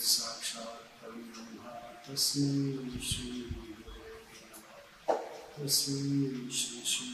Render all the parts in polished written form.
साक्षात् परब्रह्म तस्मै श्री गुरुवे नमः। तस्मै श्री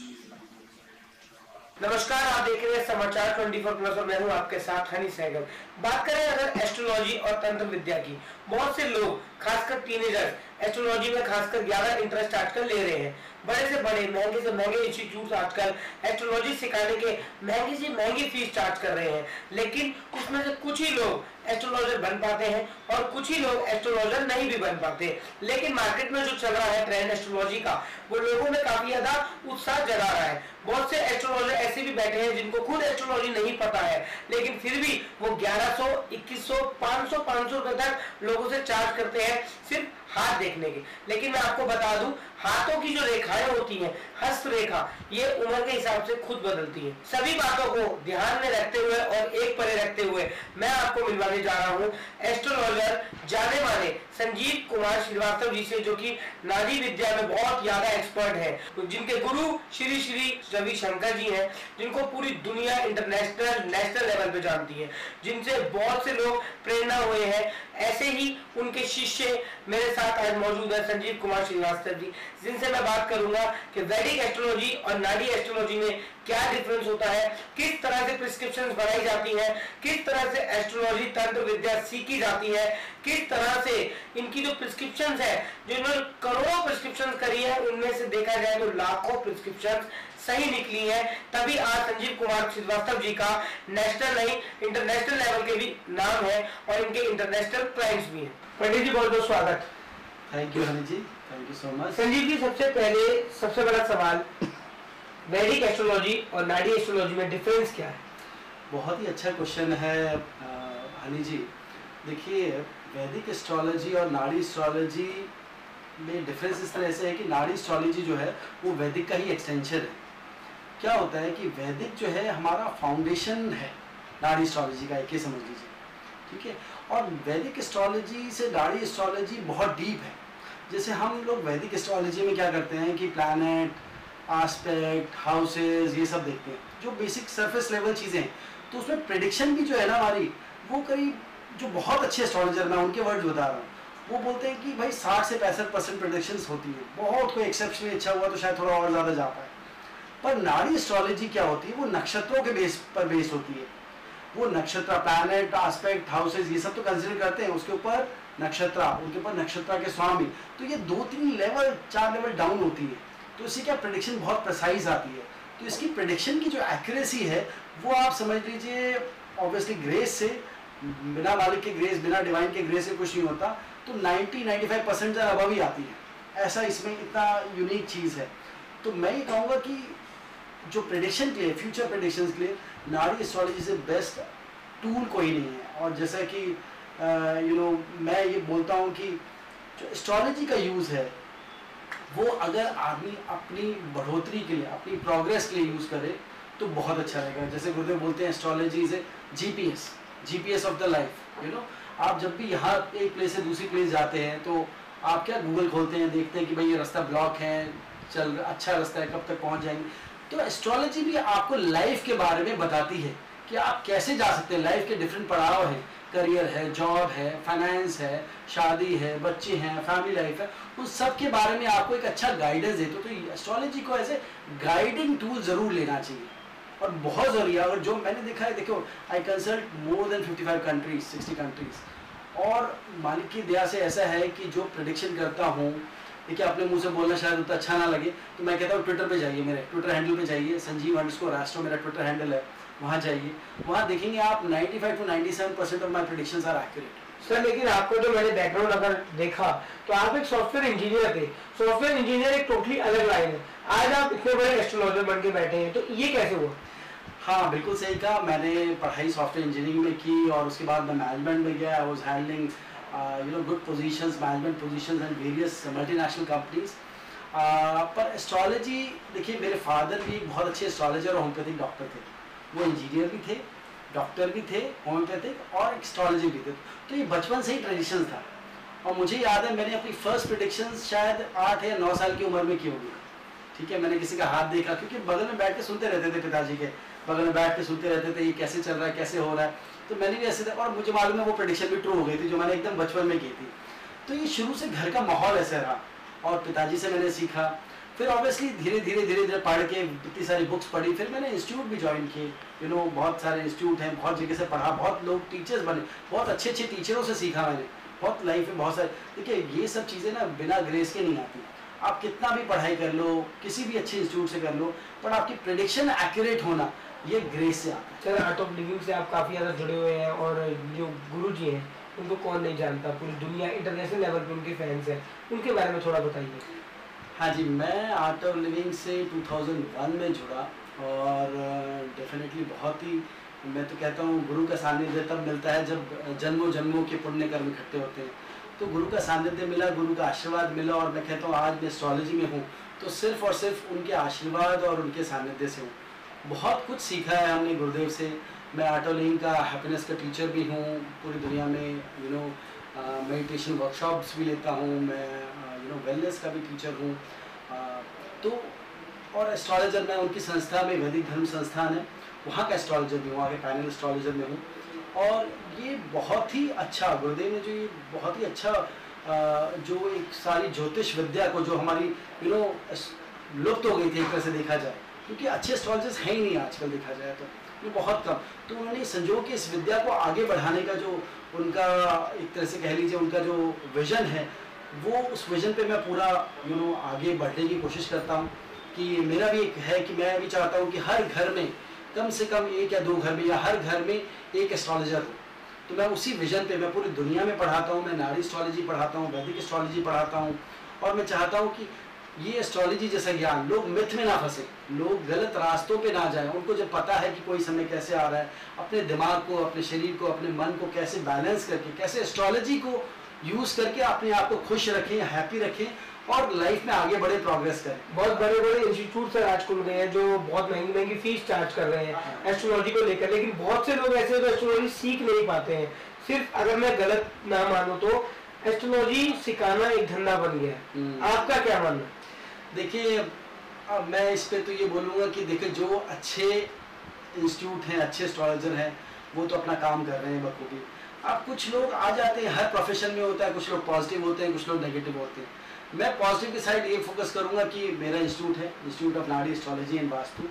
नमस्कार, आप देख रहे हैं समाचार 24+ और मैं हूं आपके साथ हनी सहगल। बात करें अगर एस्ट्रोलॉजी और तंत्र विद्या की, बहुत से लोग खासकर टीनेजर्स एस्ट्रोलॉजी में खासकर 11 इंटरेस्ट आजकल ले रहे हैं। बड़े से बड़े महंगे से महंगे इंस्टीट्यूट आजकल एस्ट्रोलॉजी सिखाने के महंगी से महंगी फीस चार्ज कर रहे हैं, लेकिन उसमें से कुछ ही लोग एस्ट्रोलॉजर बन पाते हैं और कुछ ही लोग एस्ट्रोलॉजर नहीं भी बन पाते। लेकिन मार्केट में जो चल रहा है ट्रेंड एस्ट्रोलॉजी का, वो लोगों में काफी ज्यादा उत्साह जगा रहा है। बहुत से एस्ट्रोलॉजर ऐसे भी बैठे हैं जिनको खुद एस्ट्रोलॉजी नहीं पता है, लेकिन फिर भी वो 1100, 2100, 500 रुपए तक लोगों से चार्ज करते हैं सिर्फ हाथ देखने के। लेकिन मैं आपको बता दूं, हाथों की जो रेखाएं होती हैं, हस्त रेखा, ये उम्र के हिसाब से खुद बदलती है। सभी बातों को ध्यान में रखते हुए और एक परे रखते हुए मैं आपको मिलवाने जा रहा हूं एस्ट्रोलॉजर जाने माने संजीव कुमार श्रीवास्तव जी से, जो कि नाड़ी विद्या में बहुत ज्यादा एक्सपर्ट है, जिनके गुरु श्री श्री रवि शंकर जी हैं, जिनको पूरी दुनिया इंटरनेशनल नेशनल लेवल पे जानती है, जिनसे बहुत से लोग प्रेरणा हुए हैं। ऐसे ही उनके शिष्य मेरे साथ आज मौजूद है संजीव कुमार श्रीवास्तव जी, जिनसे मैं बात करूंगा कि वैदिक एस्ट्रोलॉजी और नाड़ी एस्ट्रोलॉजी में क्या डिफरेंस होता है, किस तरह से प्रिस्क्रिप्शंस बनाई जाती हैं, किस तरह से एस्ट्रोलॉजी तंत्र विद्या सीखी जाती है, किस तरह से इनकी जो प्रिस्क्रिप्शंस है, जो इन्होंने करोड़ों प्रिस्क्रिप्शंस करी है, उनमें से देखा जाए तो लाखों प्रिस्क्रिप्शंस सही निकली है। तभी आज संजीव कुमार श्रीवास्तव जी का नेशनल नहीं इंटरनेशनल लेवल के भी नाम है और इनके इंटरनेशनल क्लाइंट्स भी हैं। पंडित जी, बहुत बहुत स्वागत। Thank you Honey ji, thank you so much. Sanjeev ji, सबसे पहले सबसे बड़ा सवाल, वैदिक एस्ट्रोलॉजी और नाड़ी एस्ट्रोलॉजी में डिफरेंस क्या है? बहुत ही अच्छा क्वेश्चन है हनी जी। देखिए, वैदिक एस्ट्रोलॉजी और नाड़ी एस्ट्रोलॉजी में डिफरेंस इस तरह से है कि नाड़ी एस्ट्रोलॉजी जो है वो वैदिक का ही एक्सटेंशन है। क्या होता है कि वैदिक जो है हमारा फाउंडेशन है नाड़ी एस्ट्रोलॉजी का, एक ही समझ लीजिए, ठीक है। और वैदिक एस्ट्रोलॉजी से नाड़ी एस्ट्रोलॉजी बहुत डीप है। जैसे हम लोग वैदिक एस्ट्रोलॉजी में क्या करते हैं कि प्लैनेट, एस्पेक्ट, हाउसेस, ये सब देखते हैं, जो बेसिक सरफेस लेवल चीज़ें हैं। तो उसमें प्रेडिक्शन भी जो है ना हमारी, वो करीब जो बहुत अच्छे एस्ट्रोलॉजर, मैं उनके वर्ड्स बता रहा हूँ, वो बोलते हैं कि भाई 60 से 65% प्रेडिक्शंस होती है। बहुत कोई एक्सेप्शनली अच्छा हुआ तो शायद थोड़ा और ज़्यादा जा पाए। पर नाड़ी एस्ट्रोलॉजी क्या होती है, वो नक्षत्रों के बेस पर बेस होती है। वो नक्षत्र, प्लैनेट, एस्पेक्ट, हाउसेज, ये सब तो कंसिडर करते हैं, उसके ऊपर नक्षत्र, उनके ऊपर नक्षत्र के स्वामी, तो ये 2-3 लेवल, 4 लेवल डाउन होती है। तो इससे क्या प्रेडिक्शन बहुत प्रिसाइज आती है। तो इसकी प्रेडिक्शन की जो एक्यूरेसी है वो आप समझ लीजिए, ऑब्वियसली ग्रेस से, बिना मालिक के ग्रेस, बिना डिवाइन के ग्रेस से कुछ नहीं होता, तो 90-95% से अबव ही आती है। ऐसा इसमें इतना यूनिक चीज़ है। तो मैं ये कहूँगा कि जो प्रेडिक्शन के लिए, फ्यूचर प्रेडिक्शंस के लिए नाड़ी एस्ट्रोलॉजी से बेस्ट टूल कोई नहीं है। और जैसा कि मैं ये बोलता हूँ कि जो एस्ट्रोलॉजी का यूज़ है वो अगर आदमी अपनी बढ़ोतरी के लिए, अपनी प्रोग्रेस के लिए यूज़ करे तो बहुत अच्छा रहेगा। जैसे गुरुदेव बोलते हैं astrology is a GPS of the life. आप जब भी यहाँ एक प्लेस से दूसरी प्लेस जाते हैं तो आप क्या गूगल खोलते हैं, देखते हैं कि भाई ये रास्ता ब्लॉक है, अच्छा रास्ता है, कब तक पहुँच जाएंगे। तो एस्ट्रोलॉजी भी आपको लाइफ के बारे में बताती है कि आप कैसे जा सकते हैं। लाइफ के डिफरेंट पड़ाव है, करियर है, जॉब है, फाइनेंस है, शादी है, बच्चे हैं, फैमिली लाइफ है, उन सब के बारे में आपको एक अच्छा गाइडेंस देते। तो एस्ट्रोलॉजी को एज ए गाइडिंग टूल ज़रूर लेना चाहिए और बहुत ज़रूरी है। और जो मैंने देखा है, देखो, I consult more than 55 countries, 60 countries, और मालिक की दया से ऐसा है कि जो प्रेडिक्शन करता हूँ, देखिए अपने मुंह से बोलना शायद उतना अच्छा ना लगे, तो मैं कहता हूँ ट्विटर पे जाइए, मेरे ट्विटर हैंडल पे जाइए, संजीव_राष्ट्रो मेरा ट्विटर हैंडल है, वहाँ जाइए, वहाँ देखेंगे आप 95 to 97% of my predictions are accurate. Sir, लेकिन आपको जो मैंने बैकग्राउंड अगर देखा तो आप एक सॉफ्टवेयर इंजीनियर थे। सॉफ्टवेयर इंजीनियर एक टोटली अलग लाइन है, आज आप इतने बड़े एस्ट्रोलॉजर बन के बैठे हैं, तो ये कैसे हुआ? हाँ, बिल्कुल सही कहा। मैंने पढ़ाई सॉफ्टवेयर इंजीनियरिंग में की और उसके बाद मैं मैनेजमेंट में गया। I was handling good positions, management positions and various multinational companies. पर एस्ट्रोलॉजी, देखिए, मेरे फादर भी एक बहुत अच्छे एस्ट्रोलॉजर और होम्योपैथिक डॉक्टर थे। वो इंजीनियर भी थे, डॉक्टर भी थे, होम्योपैथिक और एस्ट्रोलॉजी भी थे। तो ये बचपन से ही ट्रेडिशन था। और मुझे याद है मैंने अपनी फर्स्ट प्रेडिक्शंस शायद 8 या 9 साल की उम्र में की होगी। ठीक है, मैंने किसी का हाथ देखा, क्योंकि बगल में बैठ के सुनते रहते थे, पिताजी के बगल में बैठ के सुनते रहते थे, ये कैसे चल रहा है, कैसे हो रहा है। तो मैंने भी ऐसे था, और मुझे मालूम है वो प्रेडिक्शन भी ट्रू हो गई थी जो मैंने एकदम बचपन में की थी। तो ये शुरू से घर का माहौल ऐसा रहा, और पिताजी से मैंने सीखा। फिर ऑब्वियसली धीरे धीरे पढ़ के इतनी सारी बुक्स पढ़ी, फिर मैंने इंस्टीट्यूट भी ज्वाइन किए। बहुत सारे इंस्टीट्यूट हैं, बहुत जगह से पढ़ा, बहुत लोग टीचर्स बने, बहुत अच्छे अच्छे टीचरों से सीखा मैंने, बहुत लाइफ में बहुत सारे। देखिए ये सब चीज़ें ना बिना ग्रेस के नहीं आती। आप कितना भी पढ़ाई कर लो, किसी भी अच्छे इंस्टीट्यूट से कर लो, पर आपकी प्रेडिक्शन एक्यूरेट होना ये ग्रेस से आता है। सर, आर्ट ऑफ लिविंग से आप काफ़ी ज़्यादा जुड़े हुए हैं, और जो गुरु जी हैं उनको कौन नहीं जानता, पूरी दुनिया इंटरनेशनल लेवल पे उनके फैंस हैं, उनके बारे में थोड़ा बताइए। हाँ जी, मैं आर्ट ऑफ लिविंग से 2001 में जुड़ा, और डेफिनेटली बहुत ही, मैं तो कहता हूँ गुरु का सानिध्य तब मिलता है जब जन्मों जन्मों के पुण्य कर्म इकट्ठे होते हैं। तो गुरु का सानिध्य मिला, गुरु का आशीर्वाद मिला, और मैं कहता हूँ आज मैं एस्ट्रोलॉजी में हूँ तो सिर्फ और सिर्फ उनके आशीर्वाद और उनके सानिध्य से हूँ। बहुत कुछ सीखा है हमने गुरुदेव से। मैं आर्ट ऑफ लिविंग का हैप्पीनेस का टीचर भी हूँ पूरी दुनिया में, मेडिटेशन वर्कशॉप्स भी लेता हूँ मैं, वेलनेस का भी टीचर हूँ। तो और एस्ट्रोलॉजर मैं उनकी संस्था में, वैदिक धर्म संस्थान है, वहाँ का एस्ट्रोलॉजर भी हूँ, वहाँ के पैनल एस्ट्रोलॉजर में हूँ। और ये बहुत ही अच्छा, गुरुदेव ने जो ये बहुत ही अच्छा जो एक सारी ज्योतिष विद्या को जो हमारी लुप्त हो गई थी एक तरह से देखा जाए, क्योंकि अच्छे एस्ट्रोलॉजर्स हैं ही नहीं आजकल देखा जाए तो, ये बहुत कम। तो उन्होंने संजोग के इस विद्या को आगे बढ़ाने का जो उनका एक तरह से कह लीजिए उनका जो विजन है, वो उस विजन पे मैं पूरा आगे बढ़ने की कोशिश करता हूँ। कि मेरा भी एक है कि मैं भी चाहता हूँ कि हर घर में कम से कम एक या दो घर में, या हर घर में एक एस्ट्रोलॉजर हो। तो मैं उसी विजन पे मैं पूरी दुनिया में पढ़ाता हूँ। मैं नाड़ी एस्ट्रोलॉजी पढ़ाता हूँ, वैदिक एस्ट्रोलॉजी पढ़ाता हूँ, और मैं चाहता हूँ कि ये एस्ट्रोलॉजी जैसा ज्ञान लोग मिथ में ना फंसे, लोग गलत रास्तों पे ना जाएं। उनको जब पता है कि कोई समय कैसे आ रहा है, अपने दिमाग को, अपने शरीर को, अपने मन को कैसे बैलेंस करके, कैसे एस्ट्रोलॉजी को यूज़ करके अपने आप को खुश रखें, हैप्पी रखें, और लाइफ में आगे बढ़े, प्रोग्रेस करें। बहुत बड़े बड़े इंस्टीट्यूट सर आज खुल गए हैं जो बहुत महंगी महंगी फीस चार्ज कर रहे हैं एस्ट्रोलॉजी को लेकर, लेकिन बहुत से लोग ऐसे जो एस्ट्रोलॉजी सीख नहीं पाते हैं। सिर्फ अगर मैं गलत ना मानूं तो एस्ट्रोलॉजी सिखाना एक धंधा बन गया है। आपका क्या मानना? देखिए, अब मैं इस पे तो ये बोलूँगा कि देखिए जो अच्छे इंस्टीट्यूट हैं, अच्छे एस्ट्रोलॉजर हैं, वो तो अपना काम कर रहे हैं बखूबी। अब कुछ लोग आ जाते हैं, हर प्रोफेशन में होता है, कुछ लोग पॉजिटिव होते हैं, कुछ लोग नेगेटिव होते हैं। मैं पॉजिटिव की साइड ये फोकस करूंगा कि मेरा इंस्टीट्यूट है, इंस्टीट्यूट ऑफ नाड़ी एस्ट्रोलॉजी एंड वास्तु।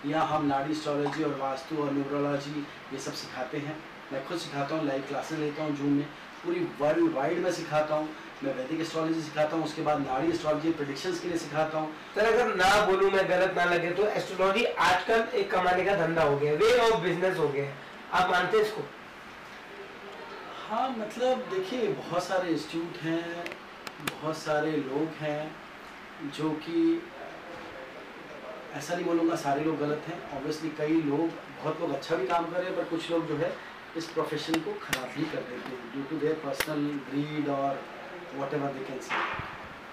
यहाँ हम नाड़ी एस्ट्रोलॉजी और वास्तु और न्यूमरोलॉजी ये सब सिखाते हैं। मैं खुद सिखाता हूँ, लाइव क्लासेस लेता हूँ जूम में, पूरी वर्ल्ड वाइड में सिखाता हूँ। मैं वैदिक एस्ट्रोलॉजी सिखाता हूँ, उसके बाद नाड़ी एस्ट्रोलॉजी प्रेडिक्शंस के लिए सिखाता हूँ। सर, अगर ना बोलूँ मैं, गलत ना लगे, तो एस्ट्रोलॉजी आजकल एक कमाने का धंधा हो गया, वे ऑफ बिजनेस हो गया। आप मानते हैं इसको? हाँ, मतलब देखिए बहुत सारे इंस्टीट्यूट हैं, बहुत सारे लोग हैं जो कि, ऐसा नहीं बोलूँगा सारे लोग गलत हैं, ऑब्वियसली कई लोग, बहुत लोग अच्छा भी काम कर रहे हैं, पर कुछ लोग जो है इस प्रोफेशन को ख़राब भी कर देते हैं due to their personal greed और whatever they can say.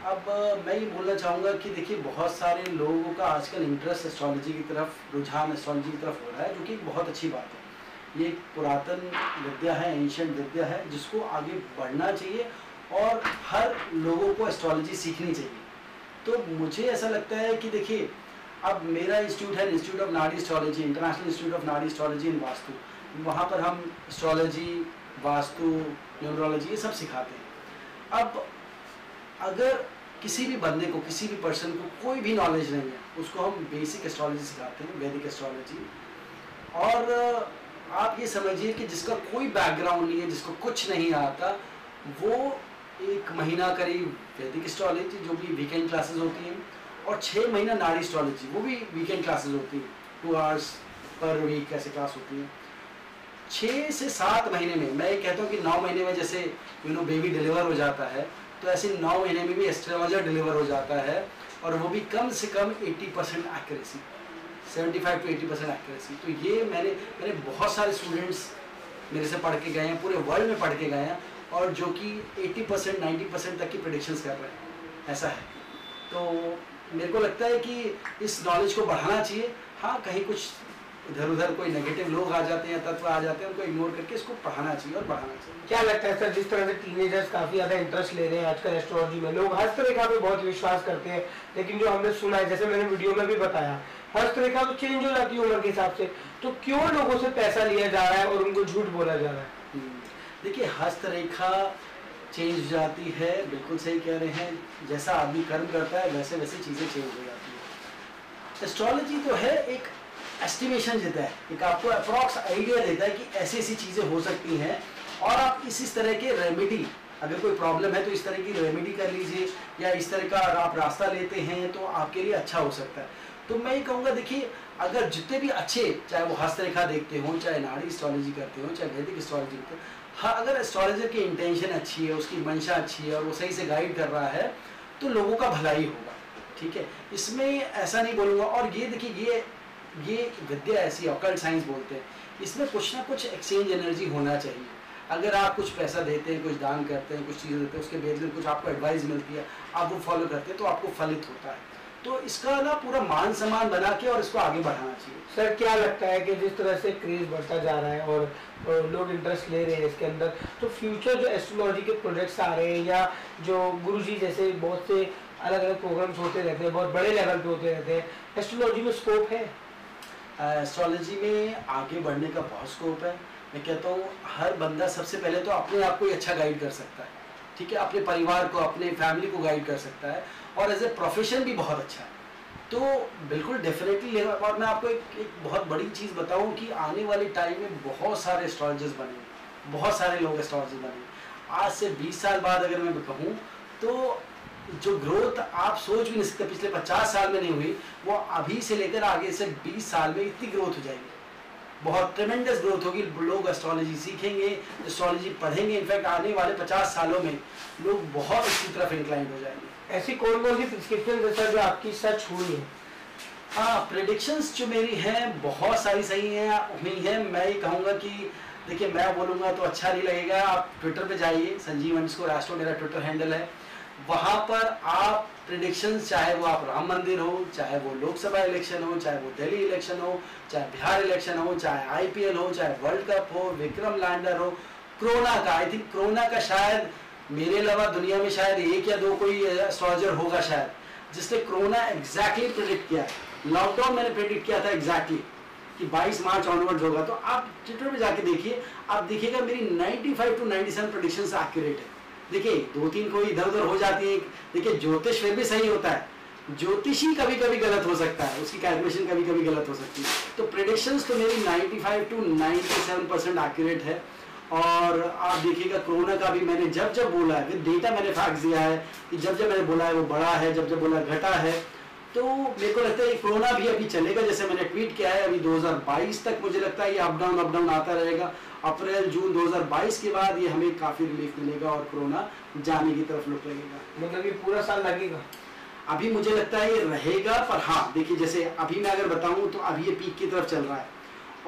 अब मैं ये बोलना चाहूँगा कि देखिए बहुत सारे लोगों का आजकल इंटरेस्ट एस्ट्रोलॉजी की तरफ, रुझान एस्ट्रोलॉजी की तरफ हो रहा है, जो कि एक बहुत अच्छी बात है। ये एक पुरातन विद्या है, एंशिएंट विद्या है, जिसको आगे बढ़ना चाहिए और हर लोगों को एस्ट्रोलॉजी सीखनी चाहिए। तो मुझे ऐसा लगता है कि देखिए अब मेरा इंस्टीट्यूट है, इंस्टीट्यूट ऑफ नाड़ी एस्ट्रोलॉजी, इंटरनेशनल इंस्टीट्यूट ऑफ नाड़ी एस्ट्रोलॉजी एंड वास्तु। वहाँ पर हम एस्ट्रोलॉजी, वास्तु, न्यूमरोलॉजी ये सब सिखाते हैं। अब अगर किसी भी बंदे को, किसी भी पर्सन को कोई भी नॉलेज नहीं है, उसको हम बेसिक एस्ट्रोलॉजी सिखाते हैं, वैदिक एस्ट्रोलॉजी। और आप ये समझिए कि जिसका कोई बैकग्राउंड नहीं है, जिसको कुछ नहीं आता, वो 1 महीना करीब वैदिक एस्ट्रोलॉजी जो भी वीकेंड क्लासेस होती हैं, और 6 महीना नाड़ी एस्ट्रोलॉजी, वो भी वीकेंड क्लासेस होती हैं, 2 आवर्स पर वीक ऐसे क्लास होती हैं। 6 से 7 महीने में, मैं ये कहता हूँ कि 9 महीने में जैसे बेबी डिलीवर हो जाता है, तो ऐसे 9 महीने में भी एस्ट्रोलॉजर डिलीवर हो जाता है, और वो भी कम से कम 80% एक्यूरेसी, 75 to 80% एक्यूरेसी। तो ये मैंने बहुत सारे स्टूडेंट्स मेरे से पढ़ के गए हैं, पूरे वर्ल्ड में पढ़ के गए हैं, और जो कि 80% 90% तक की प्रेडिक्शंस कर रहे हैं, ऐसा है। तो मेरे को लगता है कि इस नॉलेज को बढ़ाना चाहिए। हाँ, कहीं कुछ इधर उधर कोई नेगेटिव लोग आ जाते हैं, तत्व आ जाते हैं, उनको इग्नोर करके इसको पढ़ाना चाहिए और बढ़ाना चाहिए। क्या लगता है सर, जिस तरह से टीनेजर्स काफी ज्यादा इंटरेस्ट ले रहे हैं आजकल एस्ट्रोलॉजी में, लोग हस्तरेखा पे बहुत विश्वास करते हैं, लेकिन जो हमने सुना है, जैसे मैंने वीडियो में भी बताया, हस्तरेखा तो चेंज हो जाती है उम्र के हिसाब से, तो क्यों लोगों से पैसा लिया जा रहा है और उनको झूठ बोला जा रहा है? देखिए, हस्तरेखा चेंज हो जाती है, बिल्कुल सही कह रहे हैं, जैसा आदमी कर्म करता है वैसे वैसे चीज़ें चेंज हो जाती है। एस्ट्रोलॉजी तो है एक एस्टिमेशन देता है, एक आपको अप्रॉक्स आइडिया देता है कि ऐसी ऐसी चीज़ें हो सकती हैं, और आप इस तरह के रेमेडी, अगर कोई प्रॉब्लम है तो इस तरह की रेमेडी कर लीजिए, या इस तरह का आप रास्ता लेते हैं तो आपके लिए अच्छा हो सकता है। तो मैं ये कहूँगा, देखिए, अगर जितने भी अच्छे, चाहे वो हस्तरेखा देखते हों, चाहे नाड़ी एस्ट्रोलॉजी करते हो, चाहे वैदिक एस्ट्रोलॉजी करते हो, हाँ, अगर एस्ट्रोलॉजर की इंटेंशन अच्छी है, उसकी मंशा अच्छी है और वो सही से गाइड कर रहा है, तो लोगों का भलाई होगा। ठीक है, इसमें ऐसा नहीं बोलूँगा। और ये देखिए, ये विद्या ऐसी, ऑकल्ट साइंस बोलते हैं, इसमें कुछ ना कुछ एक्सचेंज एनर्जी होना चाहिए। अगर आप कुछ पैसा देते हैं, कुछ दान करते हैं, कुछ चीज़ें देते हैं, उसके बेस में कुछ आपको एडवाइस मिलती है, आप वो फॉलो करते हैं, तो आपको फलित होता है। तो इसका ना पूरा मान सम्मान बना के और इसको आगे बढ़ाना चाहिए। सर, क्या लगता है कि जिस तरह से क्रेज बढ़ता जा रहा है और लोग इंटरेस्ट ले रहे हैं इसके अंदर, तो फ्यूचर जो एस्ट्रोलॉजी के प्रोजेक्ट्स आ रहे हैं, या जो गुरुजी जैसे बहुत से अलग अलग प्रोग्राम्स होते रहते हैं, बहुत बड़े लेवल पे होते रहते हैं, एस्ट्रोलॉजी में स्कोप है? एस्ट्रोलॉजी में आगे बढ़ने का बहुत स्कोप है। मैं कहता हूँ, हर बंदा सबसे पहले तो अपने आप को ही अच्छा गाइड कर सकता है। ठीक है, अपने परिवार को, अपने फैमिली को गाइड कर सकता है, और एज ए प्रोफेशन भी बहुत अच्छा है। तो बिल्कुल डेफिनेटली। और मैं आपको एक बहुत बड़ी चीज़ बताऊं कि आने वाले टाइम में बहुत सारे एस्ट्रोलॉजर्स बने, बहुत सारे लोग एस्ट्रोलॉजर बने। आज से 20 साल बाद अगर मैं कहूँ तो जो ग्रोथ आप सोच भी नहीं सकते, पिछले 50 साल में नहीं हुई, वो अभी से लेकर आगे से 20 साल में इतनी ग्रोथ हो जाएगी, बहुत ट्रेमेंडस ग्रोथ होगी। लोग एस्ट्रोलॉजी सीखेंगे, एस्ट्रोलॉजी पढ़ेंगे। इनफैक्ट आने वाले 50 सालों में लोग बहुत इसकी तरफ इंक्लाइंड हो जाएंगे। ऐसी कौन कौन सी प्रिस्क्रिप्शन सर जो आपकी सच हुई है? हाँ, प्रेडिक्शंस जो मेरी हैं बहुत सारी सही हैं, हुई हैं। मैं ये कहूँगा कि देखिए, मैं बोलूँगा तो अच्छा नहीं लगेगा। आप ट्विटर पे जाइए, संजीव_एस्ट्रो मेरा ट्विटर हैंडल है, वहाँ पर आप प्रेडिक्शंस, चाहे वो आप राम मंदिर हो, चाहे वो लोकसभा इलेक्शन हो, चाहे वो दिल्ली इलेक्शन हो, चाहे बिहार इलेक्शन हो, चाहे IPL हो, चाहे वर्ल्ड कप हो, विक्रम लैंडर हो, कोरोना का, आई थिंक कोरोना का शायद मेरे अलावा दुनिया में शायद 1 या 2 कोई एस्ट्रोलॉजर होगा शायद, जिसने कोरोना एग्जैक्टली प्रेडिक्ट किया है। लॉकडाउन मैंने प्रेडिक्ट किया था एग्जैक्टली कि 22 मार्च ऑनवर्ड्स होगा। तो आप ट्विटर पे जाके देखिए, आप देखिएगा मेरी 95 to 97 प्रेडिक्शंस एक्यूरेट है। देखिए, 2-3 कोई इधर उधर हो जाती है। देखिए, ज्योतिष फिर भी सही होता है, ज्योतिषी कभी कभी गलत हो सकता है, उसकी कैलकुलेशन कभी कभी गलत हो सकती है। तो प्रेडिक्शंस तो मेरी 95 to 97% एक्यूरेट है। और आप देखिएगा, कोरोना का भी मैंने जब जब बोला है, डेटा मैंने फैक्स दिया है कि जब जब मैंने बोला है वो बढ़ा है, जब जब बोला घटा है। तो मेरे को लगता है कोरोना भी अभी चलेगा, जैसे मैंने ट्वीट किया है, अभी 2022 तक मुझे लगता है ये अप डाउन आता रहेगा। अप्रैल जून 2022 के बाद ये हमें काफ़ी रिलीफ मिलेगा और कोरोना जाने की तरफ रुक लगेगा। मतलब ये पूरा साल लगेगा? अभी मुझे लगता है ये रहेगा, पर हाँ देखिए, जैसे अभी मैं अगर बताऊँ तो अभी ये पीक की तरफ चल रहा है,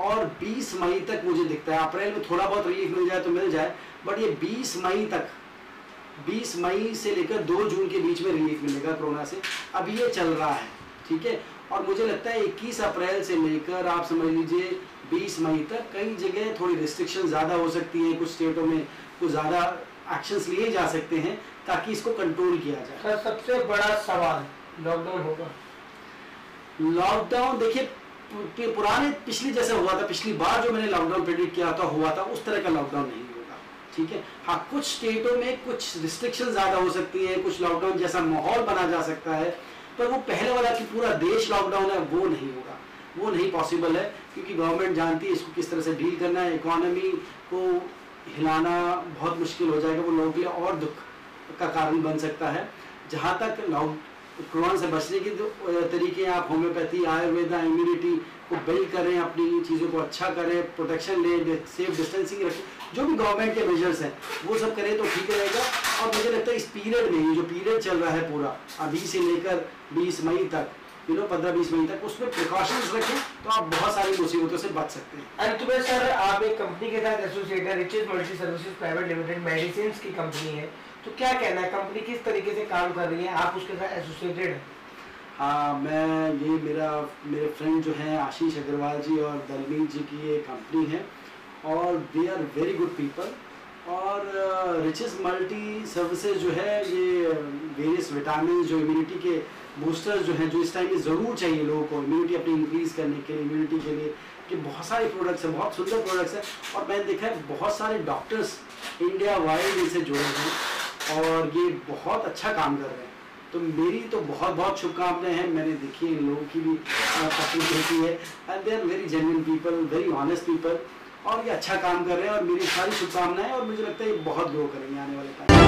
और 20 मई तक मुझे दिखता है, अप्रैल में थोड़ा बहुत रिलीफ मिल जाए तो मिल जाए, बट ये 20 मई तक, 20 मई से लेकर 2 जून के बीच में रिलीफ मिलेगा कोरोना से। अभी ये चल रहा है, ठीक है। और मुझे लगता है 21 अप्रैल से लेकर आप समझ लीजिए 20 मई तक कई जगह थोड़ी रिस्ट्रिक्शन ज़्यादा हो सकती है, कुछ स्टेटों में कुछ ज़्यादा एक्शंस लिए जा सकते हैं ताकि इसको कंट्रोल किया जाए। सर, सबसे बड़ा सवाल लॉकडाउन होगा? लॉकडाउन देखिए, पुराने पिछली जैसा हुआ था, पिछली बार जो मैंने लॉकडाउन प्रेडिक्ट किया था हुआ था, उस तरह का लॉकडाउन नहीं होगा, ठीक है। हाँ, कुछ स्टेटों में कुछ रिस्ट्रिक्शन ज़्यादा हो सकती है, कुछ लॉकडाउन जैसा माहौल बना जा सकता है, पर वो पहले वाला कि पूरा देश लॉकडाउन है वो नहीं होगा, वो नहीं पॉसिबल है, क्योंकि गवर्नमेंट जानती है इसको किस तरह से डील करना है। इकोनॉमी को हिलाना बहुत मुश्किल हो जाएगा, वो लोगों के लिए और दुख का कारण बन सकता है। जहाँ तक कोरोना से बचने के तरीके हैं, आप होम्योपैथी, आयुर्वेदा, इम्यूनिटी को बिल्ड करें, अपनी चीज़ों को अच्छा करें, प्रोटेक्शन लें, सेफ डिस्टेंसिंग रखें, जो भी गवर्नमेंट के मेजर्स हैं वो सब करें तो ठीक रहेगा। और मुझे लगता है इस पीरियड में, जो पीरियड चल रहा है पूरा अभी से लेकर 20 मई तक, 15-20 मई तक, उसमें प्रिकॉशंस रखें तो आप बहुत सारी मुसीबतों से बच सकते हैं। अंत में सर, आप एक कंपनी के साथ एसोसिएट है, Riches Multi Services Private Limited, medicine की कंपनी है, तो क्या कहना है, कंपनी किस तरीके से काम कर रही है, आप उसके साथ एसोसिएटेड हैं? मैं ये मेरे फ्रेंड जो हैं आशीष अग्रवाल जी और दलमीत जी की ये कंपनी है और they are very good people. और रिचेस मल्टी सर्विसेज जो है ये वेरियस विटामिन जो इम्यूनिटी के बूस्टर्स जो हैं जो इस टाइम में ज़रूर चाहिए लोगों को इम्यूनिटी अपनी इंक्रीज़ करने के लिए, इम्यूनिटी के लिए, कि बहुत सारे प्रोडक्ट्स हैं, बहुत सुंदर प्रोडक्ट्स हैं। और मैंने देखा है बहुत सारे डॉक्टर्स इंडिया वाइड इनसे जुड़े हैं और ये बहुत अच्छा काम कर रहे हैं। तो मेरी तो बहुत बहुत शुभकामनाएं हैं। मैंने देखी इन लोगों की भी तकलीफ होती है and they are very genuine people, very honest people और ये अच्छा काम कर रहे हैं और मेरी सारी शुभकामनाएं और मुझे लगता है ये बहुत ग्रो करेंगे आने वाले टाइम।